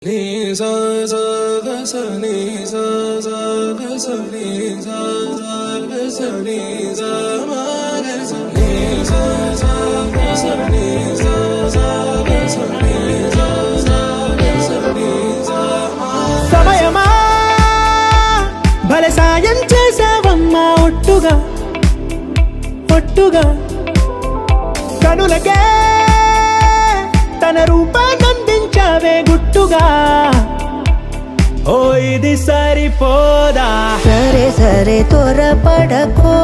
Ni sa sa ga sa ni sa sa ga sa ni sa sa ga sa ni sa ma ga sa ni sa sa ga sa ni sa sa ga sa ni sa sa ga sa ni sa ma సమయమా భలే సాయం చేసావమ్మా ఒట్టుగా ఒట్టుగా కనులకే తన రూపాన్నందించావే గుట్టుగా ఓ ఇది సరిపోదా సరే సరే త్వరపడకో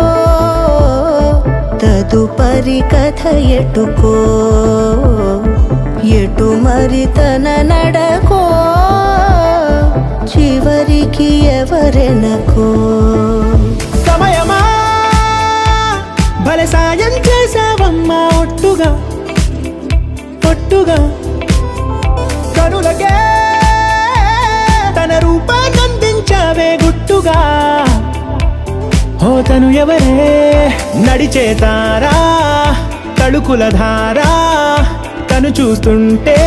తదుపరి కథ ఎటుకో ఎటు మరి తన నడకో చివరికి ఎవరెనకో సమయమా భలే సాయం చేసావమ్మా ఒట్టుగా ఒట్టుగా కనులకే తన రూపాన్నందించావే గుట్టుగా ఓ తను ఎవరే నడిచే తారా తళుకుల ధారా తను చూస్తుంటే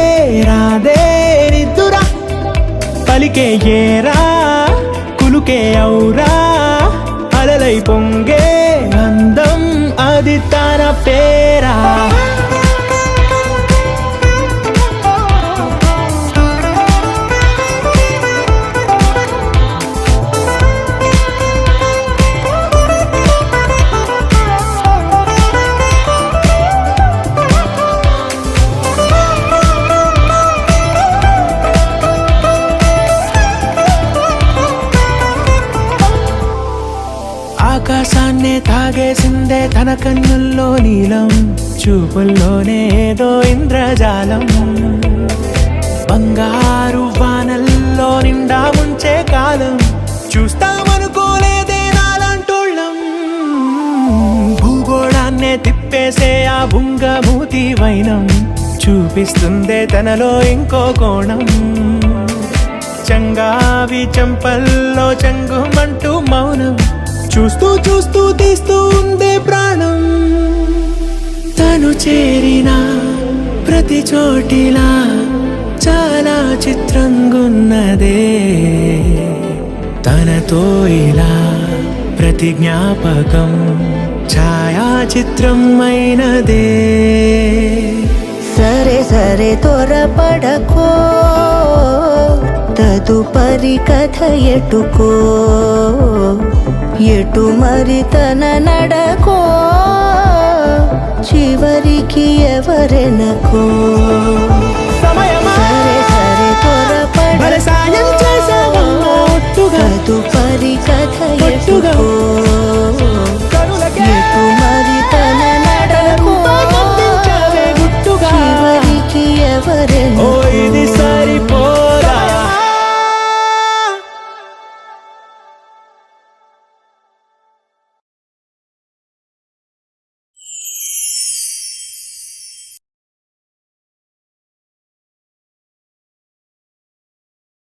రాదే నిద్దురా పలికే ఏరా కులుకే ఔరా అలలై పొంగే అందం అది తన పేరా ఆకాశాన్నే తాగేసిందే తన కన్నుల్లో నీలం చూపుల్లోనే ఏదో ఇంద్రజాలం బంగారు వానల్లో నిండా ముంచే కాలం చూస్తామనుకోలేదే నాలాంటోళ్ళం భూగోళాన్నే తిప్పేసే ఆ బుంగమూతి వైనం చూపిస్తుందే తనలో ఇంకో కోణం చంగావి చంపల్లో చంగుమంటూ మౌనం చూస్తూ చూస్తూ తీస్తూ ఉందే ప్రాణం తను చేరిన ప్రతి చోటిలా చాలా చిత్రంగున్నదే తనతో ఇలా ప్రతి జ్ఞాపకం ఛాయాచిత్రం అయినదే సరే సరే త్వరపడకో తదుపరి కథ ఎటుకో ఎటు మరి తన నడకో చివరికి ఎవరెనకో సమయమా సరే సరే భలే సాయం చేసావమ్మా ఒట్టుగా తదుపరి కథ ఒట్టుగా ఎటుకో